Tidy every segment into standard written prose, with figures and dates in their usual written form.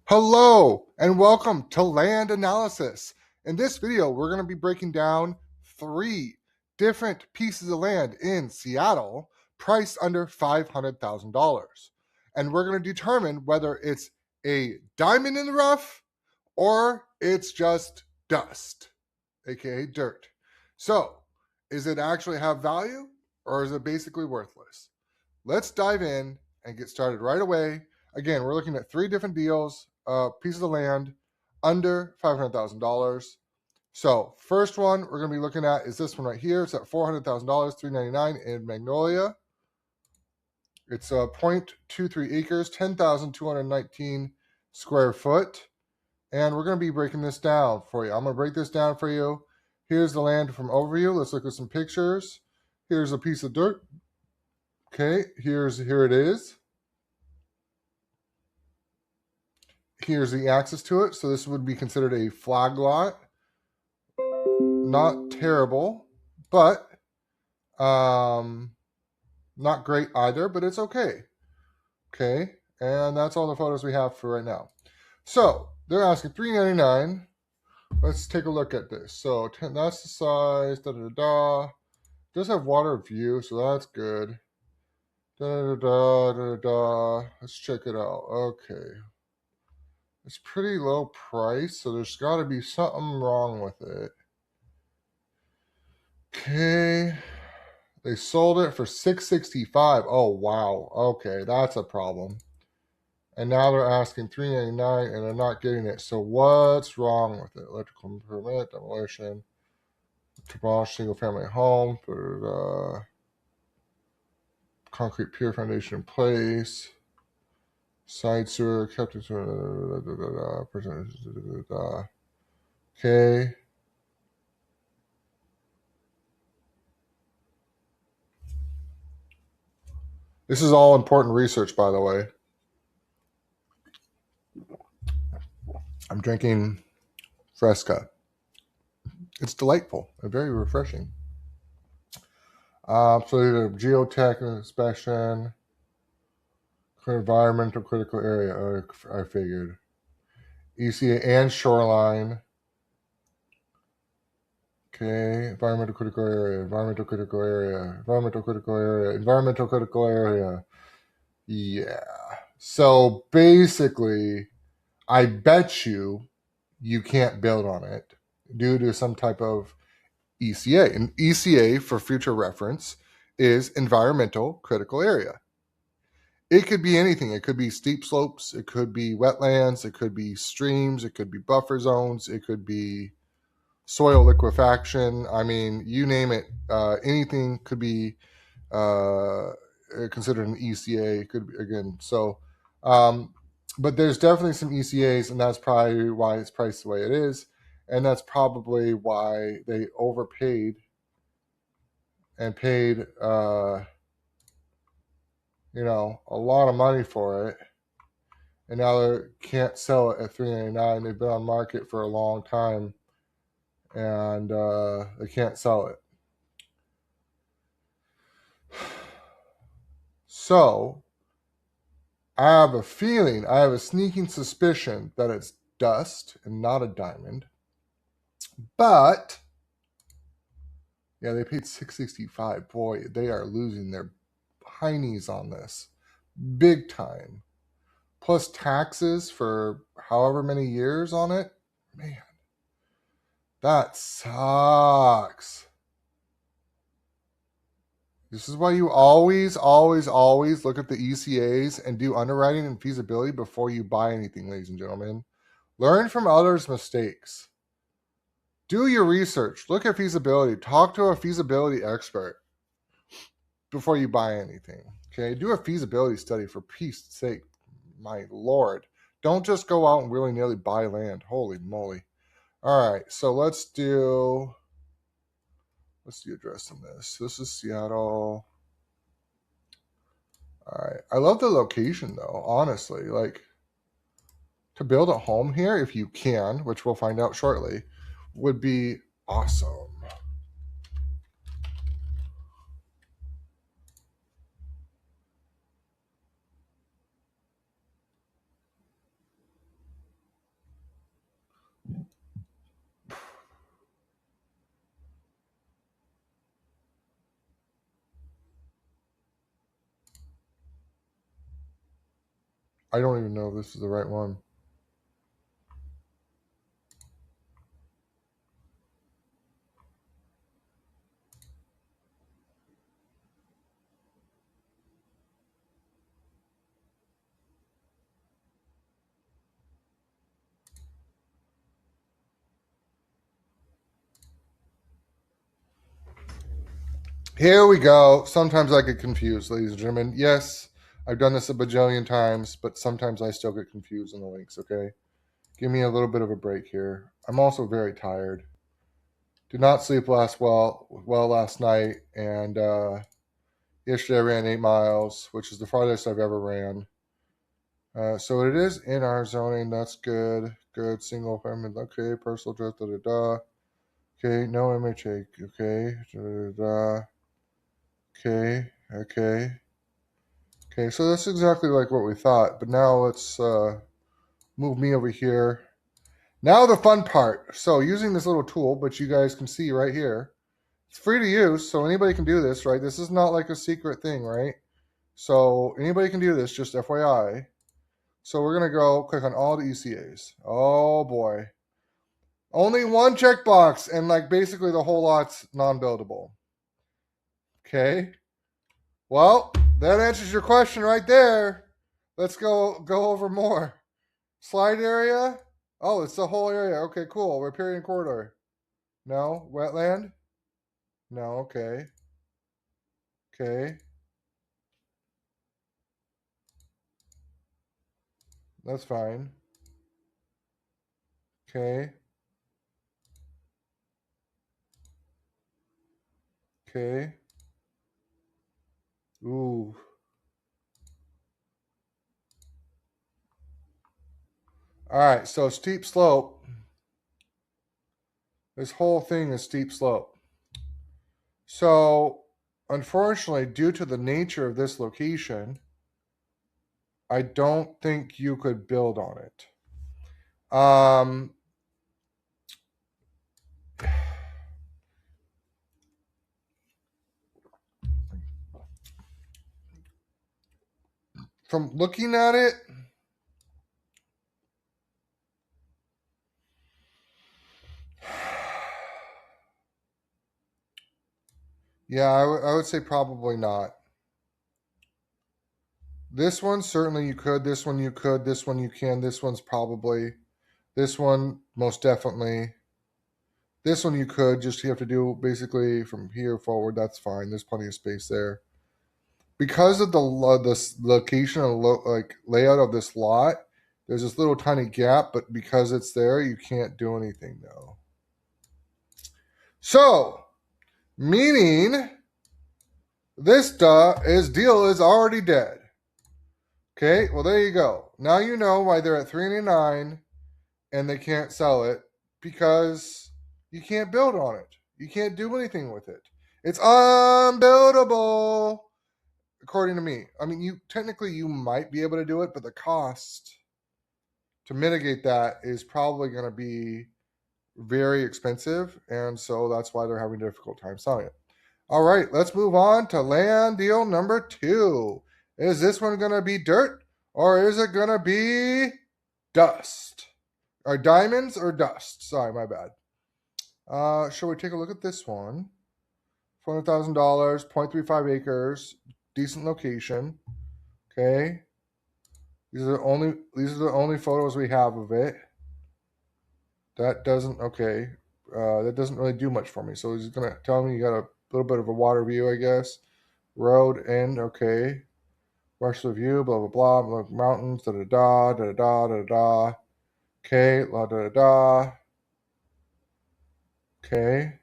Hello and welcome to Land Analysis. In this video, we're going to be breaking down 3 different pieces of land in Seattle priced under $500,000. And we're going to determine whether it's a diamond in the rough or it's just dust, aka dirt. So, is it actually have value or is it basically worthless? Let's dive in and get started right away. Again, we're looking at 3 different deals, pieces of land under $500,000. So, first one we're going to be looking at is this one right here. It's at $400,000, $399 in Magnolia. It's 0.23 acres, 10,219 square foot. And we're going to be breaking this down for you. I'm going to break this down for you. Here's the land from overview. Let's look at some pictures. Here's a piece of dirt. Okay, here it is. Here's the access to it. So this would be considered a flag lot. Not terrible, but not great either, but it's okay. Okay, and that's all the photos we have for right now. So they're asking $399. Let's take a look at this. So that's the size. It does have water view, so that's good. Let's check it out. Okay. It's pretty low price, so there's got to be something wrong with it. Okay. They sold it for $665. Oh, wow. Okay, that's a problem. And now they're asking $399 and they're not getting it. So what's wrong with it? Electrical permit, demolition, demolish single-family home, put concrete pier foundation in place, side sewer, kept it. Okay. This is all important research, by the way. I'm drinking Fresca. It's delightful and very refreshing. So the geotech inspection, environmental critical area, I figured. ECA and shoreline. Okay, environmental critical area, environmental critical area, environmental critical area, environmental critical area. Yeah. So basically, I bet you can't build on it due to some type of ECA. And ECA, for future reference, is environmental critical area. It could be anything. It could be steep slopes. It could be wetlands. It could be streams. It could be buffer zones. It could be soil liquefaction. I mean, you name it. Anything could be considered an ECA. It could be, again. So, but there's definitely some ECAs, and that's probably why it's priced the way it is. And that's probably why they overpaid and paid, a lot of money for it. And now they can't sell it at $399. They've been on market for a long time, and they can't sell it. So I have a feeling, I have a sneaking suspicion that it's dust and not a diamond. But yeah, they paid $665. Boy, they are losing their heinies on this, big time. Plus taxes for however many years on it. Man, that sucks. This is why you always look at the ECAs and do underwriting and feasibility before you buy anything, ladies and gentlemen. Learn from others' mistakes. Do your research. Look at feasibility. Talk to a feasibility expert before you buy anything. Okay? Do a feasibility study for peace sake. My Lord. Don't just go out and willy-nilly buy land. Holy moly. All right, so let's do address on this. This is Seattle. All right. I love the location, though, honestly. Like, to build a home here, if you can, which we'll find out shortly, would be awesome. I don't even know if this is the right one. Here we go. Sometimes I get confused, ladies and gentlemen. Yes, I've done this a bajillion times, but sometimes I still get confused in the links, okay? Give me a little bit of a break here. I'm also very tired. Did not sleep well last night, and yesterday I ran 8 miles, which is the farthest I've ever ran. So it is in our zoning. That's good. Good. Single family. Okay. Personal address. Da da da. Okay. No MHA. Okay. Da da da. Okay. Okay. Okay. So that's exactly like what we thought. But now let's move me over here. Now the fun part. So using this little tool, but you guys can see right here, it's free to use. So anybody can do this, right? This is not like a secret thing, right? So anybody can do this. Just FYI. So we're going to go click on all the ECAs. Oh boy. Only one checkbox, and like basically the whole lot's non-buildable. Okay. Well, that answers your question right there. Let's go over more. Slide area. Oh, it's the whole area. Okay, cool. Riparian corridor. No. Wetland. No. Okay. Okay. That's fine. Okay. Okay. Ooh. All right. So steep slope. This whole thing is steep slope. So, unfortunately, due to the nature of this location, I don't think you could build on it. From looking at it, yeah, I would say probably not. This one, certainly you could. This one you could. This one you can. This one's probably. This one, most definitely. This one you could. Just you have to do basically from here forward. That's fine. There's plenty of space there. Because of the location and like layout of this lot, there's this little tiny gap, but because it's there, you can't do anything though. So, meaning this deal is already dead. Okay, well there you go. Now you know why they're at $389 and they can't sell it, because you can't build on it. You can't do anything with it. It's unbuildable, according to me. I mean, you technically you might be able to do it, but the cost to mitigate that is probably going to be very expensive, and so that's why they're having a difficult time selling it. All right, let's move on to land deal number 2. Is this one going to be dirt, or is it going to be dust? Or diamonds or dust? Sorry, my bad. Shall we take a look at this one? $400,000, 0.35 acres, decent location. Okay. These are the only photos we have of it. That doesn't that doesn't really do much for me. So he's gonna tell me you got a little bit of a water view, I guess. Road end, okay. Western view, blah blah blah. Mountains, da da da da da da da. Okay, la da da da. Okay.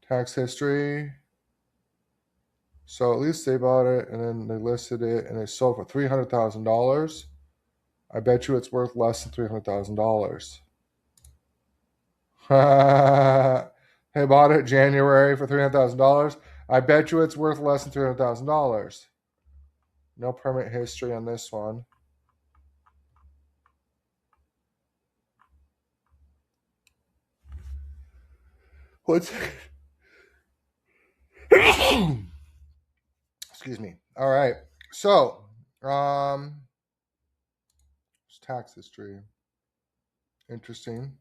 Tax history. So at least they bought it and then they listed it and they sold for $300,000. I bet you it's worth less than $300,000. They bought it January for $300,000. I bet you it's worth less than $300,000. No permit history on this one. What's excuse me. All right. So, It's tax history. Interesting.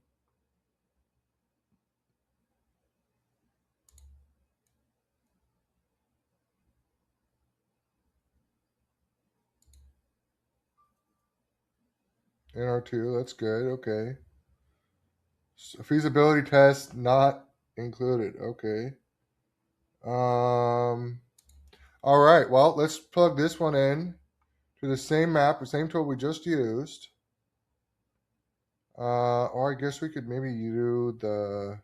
NR2, that's good. Okay. So feasibility test not included. Okay. All right. Well, let's plug this one in to the same map, the same tool we just used. Or I guess we could maybe do the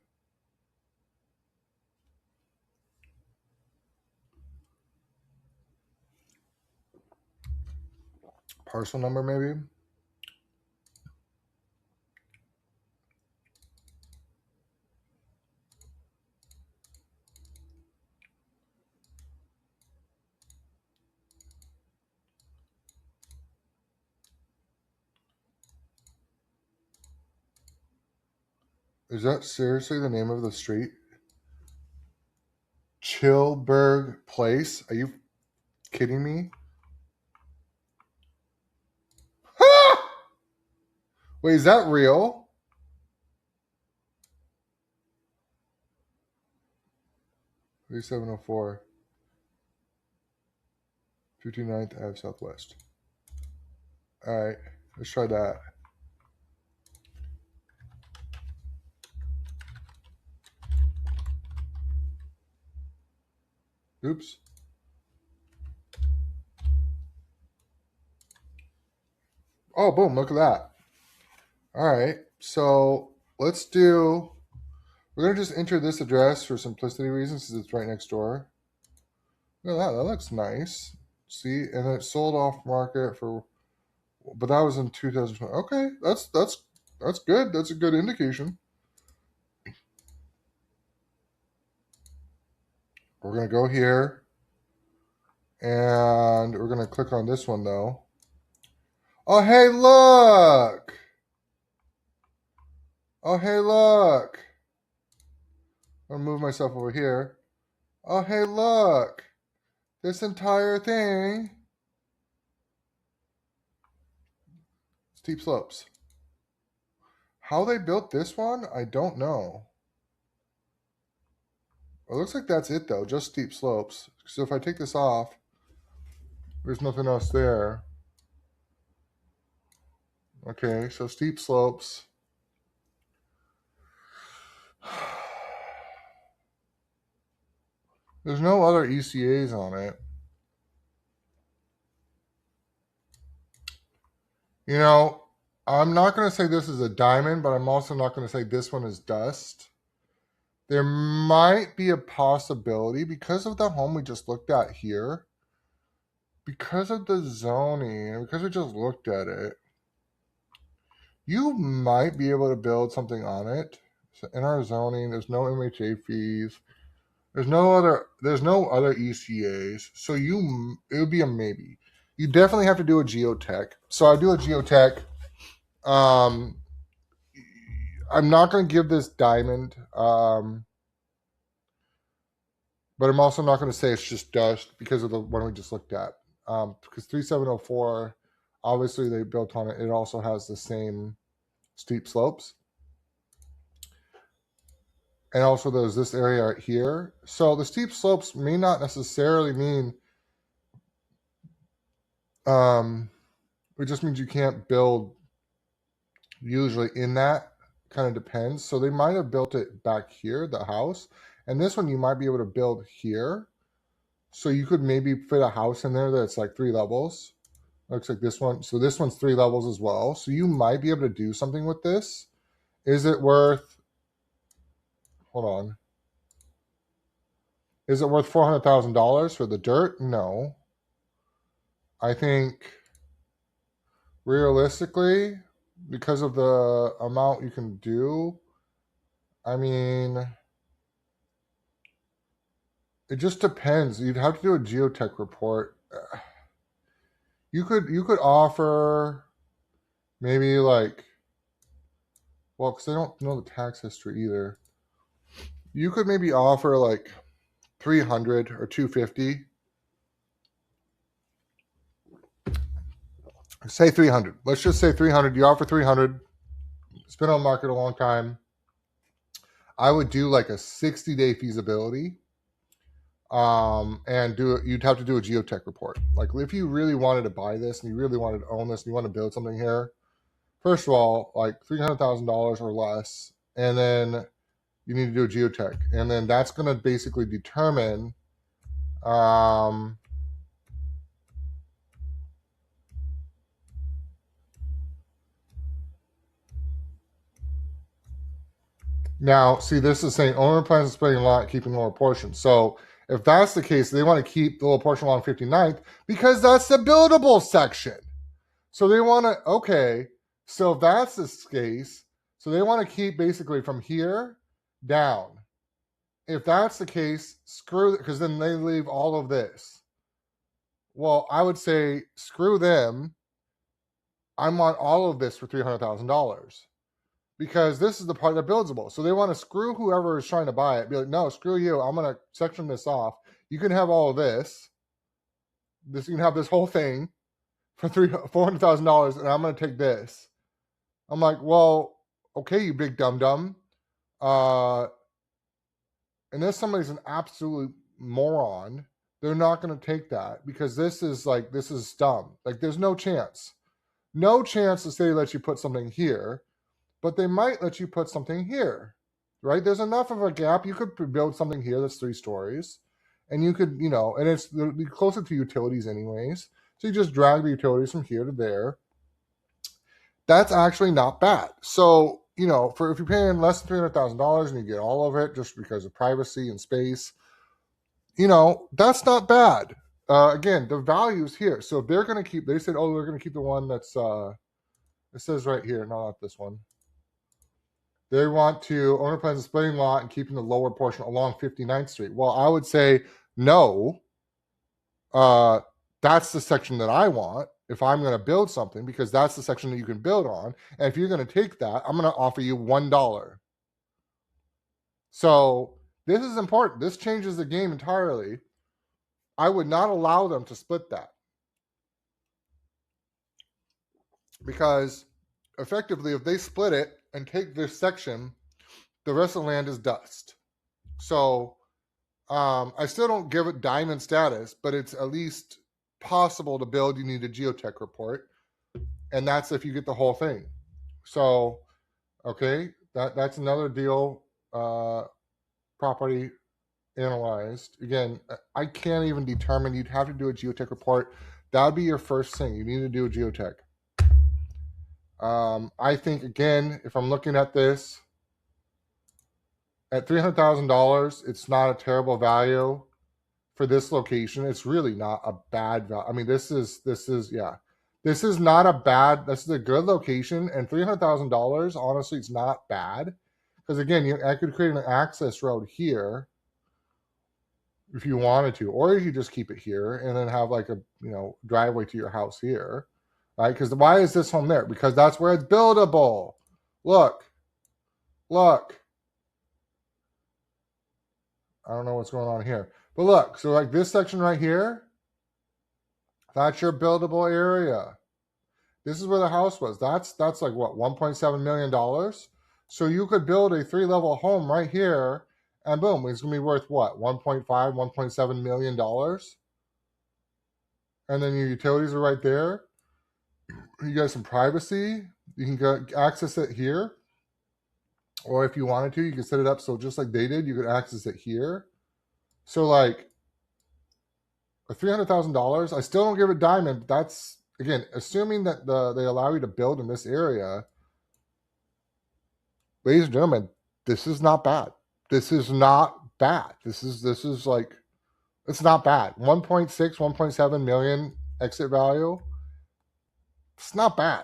parcel number, maybe. Is that seriously the name of the street? Chilberg Place? Are you kidding me? Wait, is that real? $3704. 59th Ave Southwest. All right, let's try that. Oops. Oh, boom, look at that. All right, so we're going to just enter this address for simplicity reasons since it's right next door. Look at that, that looks nice. See, and it sold off market for, but that was in 2020. Okay, that's good. That's a good indication. We're going to go here and we're going to click on this one though. Oh, hey, look. Oh, hey, look. I'm going to move myself over here. Oh, hey, look. This entire thing. Steep slopes. How they built this one, I don't know. It looks like that's it though, just steep slopes. So if I take this off, there's nothing else there. Okay, so steep slopes. There's no other ECAs on it. You know, I'm not going to say this is a diamond, but I'm also not going to say this one is dust. There might be a possibility because of the home we just looked at here, because of the zoning, because we just looked at it, you might be able to build something on it. So in our zoning, there's no MHA fees. There's no other ECAs. So it would be a maybe. You definitely have to do a geotech. So I do a geotech. I'm not going to give this diamond, but I'm also not going to say it's just dust because of the one we just looked at. Because 3704, obviously they built on it. It also has the same steep slopes. And also there's this area right here. So the steep slopes may not necessarily mean, it just means you can't build usually in that. Kind of depends. So they might have built it back here, the house. And this one you might be able to build here. So you could maybe fit a house in there that's like 3 levels. Looks like this one. So this one's 3 levels as well. So you might be able to do something with this. Is it worth, hold on. Is it worth $400,000 for the dirt? No. I think realistically, because of the amount you can do, I mean, it just depends. You'd have to do a geotech report. You could offer maybe like, well, because I don't know the tax history either. You could maybe offer like 300 or 250. Say 300. Let's just say 300. You offer 300. It's been on market a long time. I would do like a 60-day feasibility. And you'd have to do a geotech report. Like if you really wanted to buy this and you really wanted to own this and you want to build something here, first of all, like $300,000 or less, and then you need to do a geotech, and then that's going to basically determine now, see, this is saying owner plans on splitting lot, keeping lower portion. So if that's the case, they want to keep the lower portion along 59th because that's the buildable section. So they want to, okay, so if that's the case, so they want to keep basically from here down. If that's the case, screw it, because then they leave all of this. Well, I would say screw them. I want all of this for $300,000 because this is the part that buildable. So they want to screw whoever is trying to buy it. Be like, no, screw you. I'm going to section this off. You can have all of this. You can have this whole thing for $400,000, and I'm going to take this. I'm like, well, okay, you big dum-dum. Unless somebody's an absolute moron, they're not going to take that because this is dumb. Like, there's no chance. No chance to say they let you put something here, but they might let you put something here, right? There's enough of a gap. You could build something here that's 3 stories, and you could, and it's closer to utilities anyways. So you just drag the utilities from here to there. That's actually not bad. So, if you're paying less than $300,000 and you get all of it just because of privacy and space, that's not bad. Again, the value's here. So if they're going to keep, they said, they're going to keep the one that's, it says right here, not this one. They want to owner plans a splitting lot and keeping the lower portion along 59th Street. Well, I would say no. That's the section that I want if I'm going to build something, because that's the section that you can build on. And if you're going to take that, I'm going to offer you $1. So this is important. This changes the game entirely. I would not allow them to split that, because effectively, if they split it and take this section, the rest of the land is dust. So I still don't give it diamond status, but it's at least possible to build. You need a geotech report, and that's if you get the whole thing. So, okay, that's another deal. Property analyzed. Again, I can't even determine. You'd have to do a geotech report. That would be your first thing. You need to do a geotech. I think, again, if I'm looking at this, at $300,000, it's not a terrible value for this location. It's really not a bad value. I mean, this is not a bad. This is a good location, and $300,000. Honestly, it's not bad, because again, I could create an access road here if you wanted to, or you could just keep it here and then have like a driveway to your house here, right? Because why is this home there? Because that's where it's buildable. Look. I don't know what's going on here, but look. So like this section right here, that's your buildable area. This is where the house was. That's like what, $1.7 million. So you could build a 3-level home right here, and boom, it's gonna be worth what, 1.5, $1.7 million. And then your utilities are right there. You got some privacy. You can go access it here, or if you wanted to, you can set it up so just like they did, you could access it here. So like a $300,000, I still don't give a diamond. But that's, again, assuming that they allow you to build in this area. Ladies and gentlemen, this is not bad. This is not bad. This is like, it's not bad. 1.6, 1.7 million exit value. It's not bad,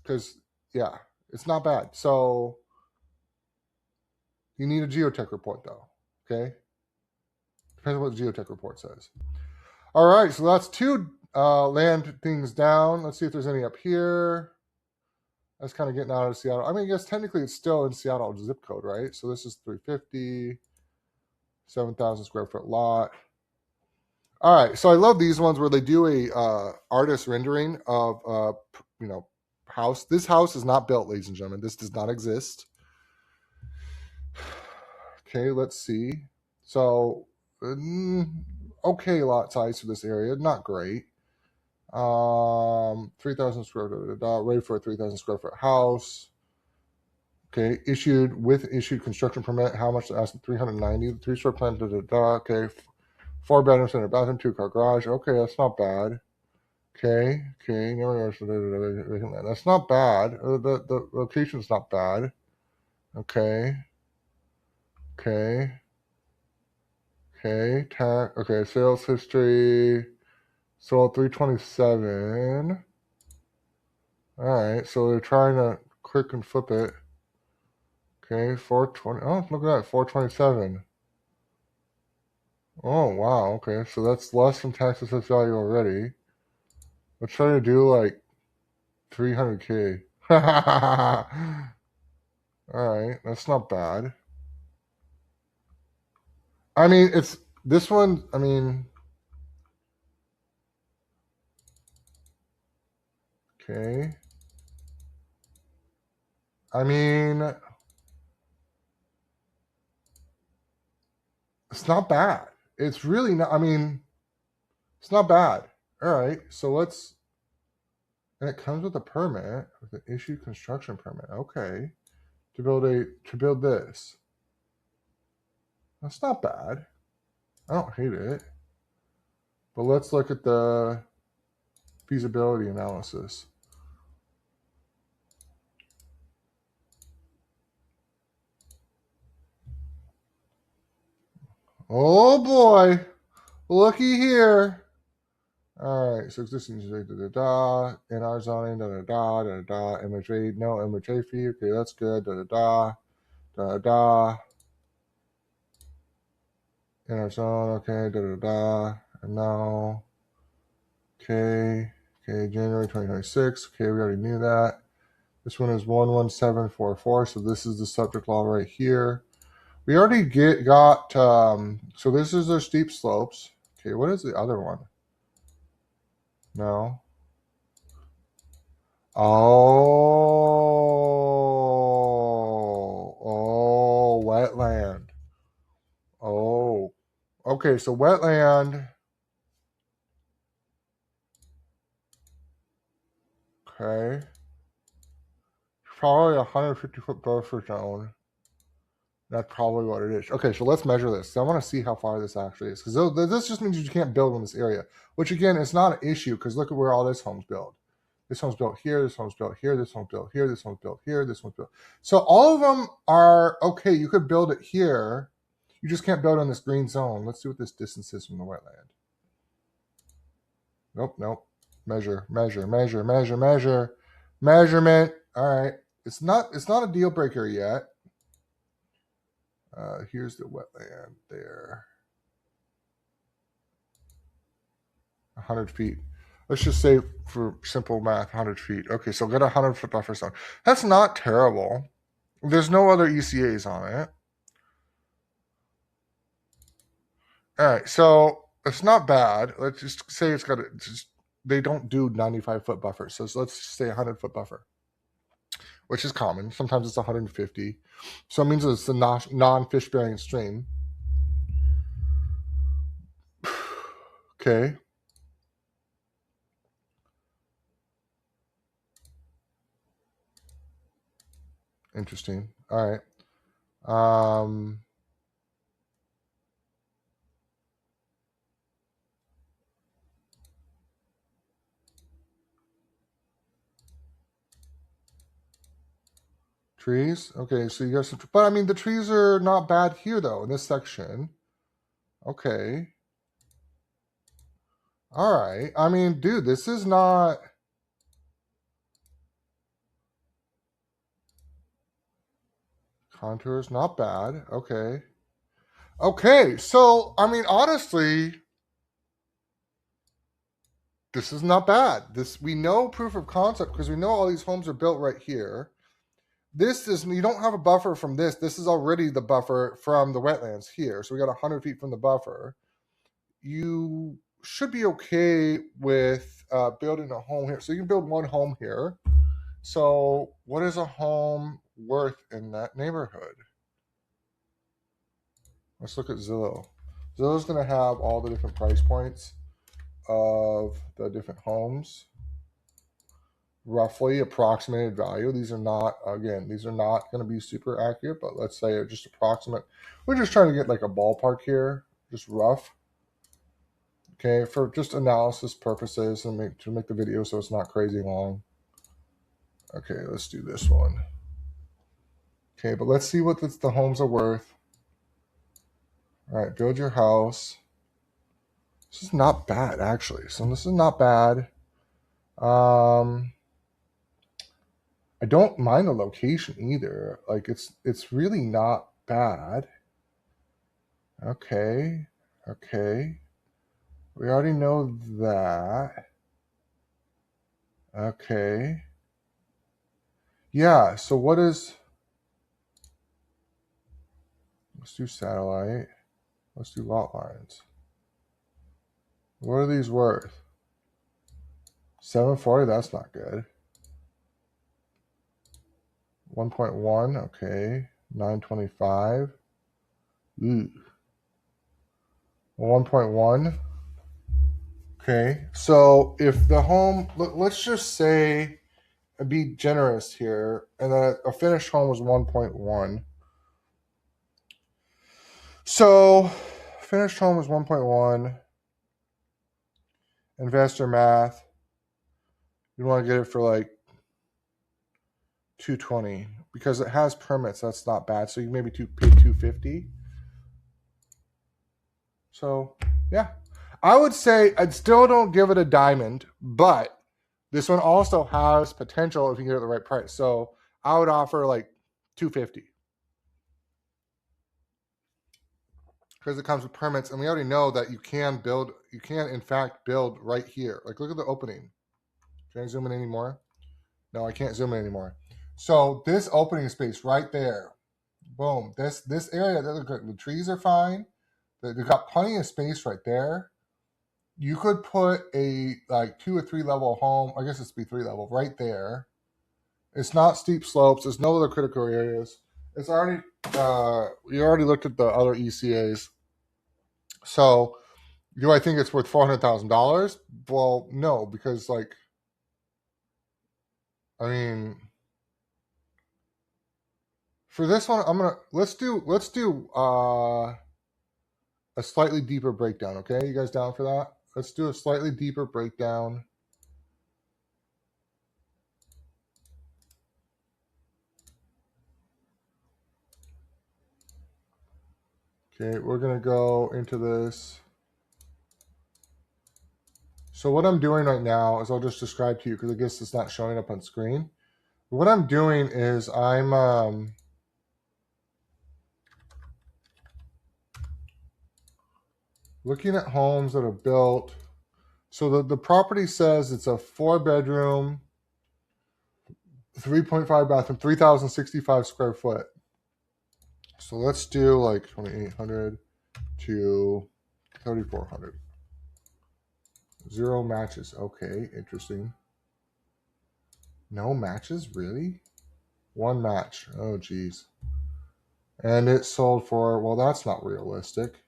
because it's not bad. So you need a geotech report though. Okay, depends on what the geotech report says. All right, so that's 2 land things down. Let's see if there's any up here. That's kind of getting out of Seattle. I mean, I guess technically it's still in Seattle zip code, right? So this is 350, 7,000 square foot lot. All right, so I love these ones where they do a artist rendering of house. This house is not built, ladies and gentlemen. This does not exist. Okay, let's see. So, okay, lot size for this area, not great. 3,000 square foot, ready for a 3,000 square foot house. Okay, issued construction permit. How much to ask? 390. 3-story plan. Okay, 4 bedrooms and a bathroom, 2-car garage. Okay, that's not bad. Okay, that's not bad. The location's not bad. Okay, okay, okay. Sales history. Sold 327. All right, so they're trying to click and flip it. Okay, 420. Oh, look at that, 427. Oh, wow. Okay, so that's less than tax assessed value already. Let's try to do like 300K. All right, that's not bad. I mean, it's this one. I mean, okay. I mean, it's not bad. It's really not. I mean, it's not bad. All right, so let's. And it comes with a permit, with an issued construction permit. Okay, to build this. That's not bad. I don't hate it. But let's look at the feasibility analysis. Oh boy, looky here. All right, so existing in our zoning, MHA, no MHA fee. Okay, that's good. In our zone, okay, and now, okay, January 2026. Okay, we already knew that. This one is 11744, so this is the subject law right here. We already got, so this is their steep slopes. Okay, what is the other one? No. Oh, wetland. Oh, okay, so wetland. Okay. Probably 150-foot buffer zone. That's probably what it is. Okay, so let's measure this. So I want to see how far this actually is. Because this just means you can't build in this area. Which, again, it's not an issue because look at where all this home's built. This home's built here, this home's built here, this home's built here, this home's built here, this one's built. So all of them are, okay, you could build it here. You just can't build on this green zone. Let's see what this distance is from the wetland. Nope. Measure. Measurement. All right. It's not a deal breaker yet. Here's the wetland there. 100 feet. Let's just say for simple math, 100 feet. Okay, so get a 100-foot buffer zone. That's not terrible. There's no other ECAs on it. All right, so it's not bad. Let's just say it's got they don't do 95-foot buffers. So let's just say 100-foot buffer, which is common. Sometimes it's 150. So it means it's a non-fish bearing stream. Okay. Interesting. All right. Trees. Okay, so you got some, but I mean the trees are not bad here though in this section. Okay. All right. I mean, dude, this is not. Contours, not bad. Okay. Okay, so I mean, honestly, this is not bad. This we know proof of concept because we know all these homes are built right here. This is you don't have a buffer from this. This is already the buffer from the wetlands here. So we got 100 feet from the buffer. You should be okay with building a home here. So you can build one home here. So what is a home worth in that neighborhood? Let's look at Zillow. Zillow's going to have all the different price points of the different homes, roughly approximated value. These are not, again, these are not going to be super accurate, but let's say just approximate. We're just trying to get like a ballpark here, just rough. Okay, for just analysis purposes and to make the video so it's not crazy long. Okay, let's do this one. Okay, but let's see what the homes are worth. All right, build your house. This is not bad, actually. So this is not bad. I don't mind the location either. Like it's really not bad. Okay, okay. We already know that. Okay. Yeah, so what is... Let's do satellite. Let's do lot lines. What are these worth? 740, that's not good. 1.1, okay. 925. Ooh. 1.1. Okay, so if the home, let's just say, be generous here, and then a finished home was 1.1. So finished home was 1.1. Investor math, you want to get it for like 220 because it has permits. That's not bad. So you maybe pay 250. So yeah, I would say I'd still don't give it a diamond, but this one also has potential if you get it at the right price. So I would offer like 250 because it comes with permits, and we already know that you can build. You can in fact build right here. Like look at the opening. Can I zoom in anymore? No, I can't zoom in anymore. So this opening space right there, boom. This area, the trees are fine. They've got plenty of space right there. You could put a like 2 or 3 level home. I guess it's be 3 level right there. It's not steep slopes. There's no other critical areas. It's already you already looked at the other ECAs. So do I think it's worth $400,000? Well, no, because like I mean for this one let's do a slightly deeper breakdown, okay? You guys down for that? Let's do a slightly deeper breakdown. Okay, we're going to go into this. So what I'm doing right now is I'll just describe to you because I guess it's not showing up on screen. What I'm doing is I'm looking at homes that are built. So the property says it's a 4-bedroom, 3.5 bathroom, 3,065 square foot. So let's do like 2,800 to 3,400. 0 matches. Okay, interesting. No matches? Really? 1 match. Oh, geez. And it sold for, well, that's not realistic.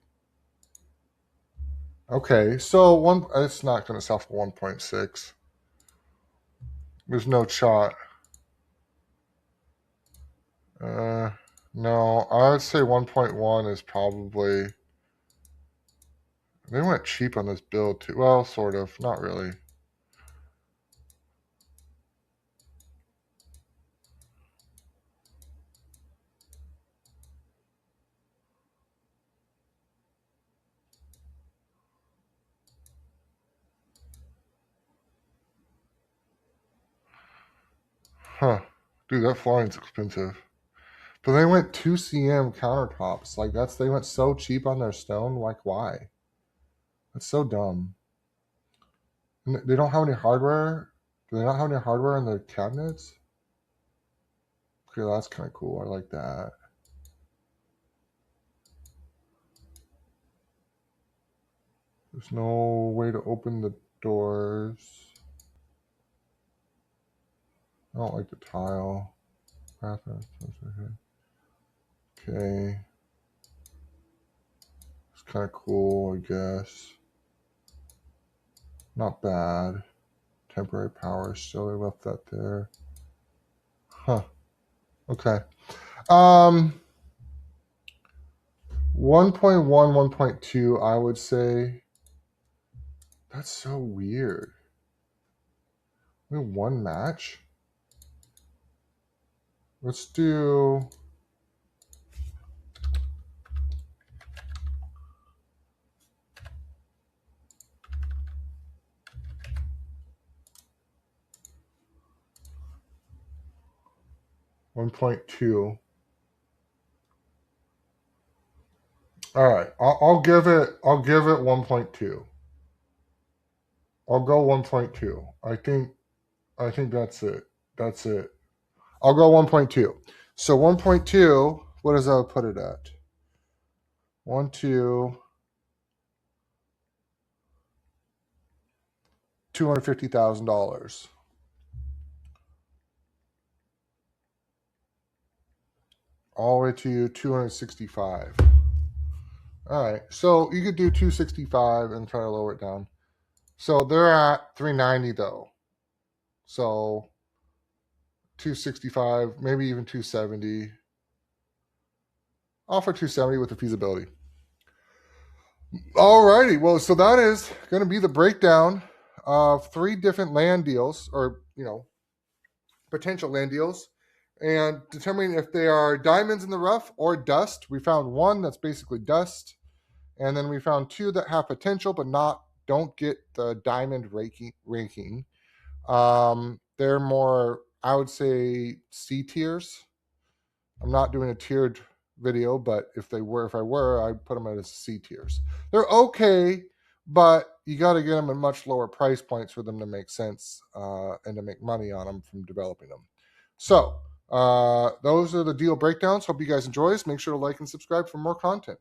Okay, so it's not going to sell for 1.6. There's no shot. No, I would say 1.1 is probably... They went cheap on this build too. Well, sort of. Not really. Huh. Dude, that flooring's expensive. But they went 2 cm countertops. Like, they went so cheap on their stone. Like, why? That's so dumb. And they don't have any hardware? Do they not have any hardware in their cabinets? Okay, that's kind of cool. I like that. There's no way to open the doors. I don't like the tile. Okay. It's kind of cool, I guess. Not bad. Temporary power, so they left that there. Huh. Okay. 1.1, 1.2, I would say. That's so weird. We have one match. Let's do 1.2. All right, I'll give it 1.2. I'll go 1.2. I think that's it. That's it. I'll go 1.2. So 1.2, what does that put it at? 1, 2, $250,000. All the way to 265. All right, so you could do 265 and try to lower it down. So they're at 390 though. So 265, maybe even 270. Offer 270 with the feasibility. All righty, well, so that is going to be the breakdown of 3 different land deals, or potential land deals, and determining if they are diamonds in the rough or dust. We found one that's basically dust, and then we found 2 that have potential but don't get the diamond ranking. They're more, I would say, C tiers. I'm not doing a tiered video, but if I were, I'd put them as C tiers. They're okay, but you got to get them at much lower price points for them to make sense and to make money on them from developing them. So those are the deal breakdowns. Hope you guys enjoy this. Make sure to like and subscribe for more content.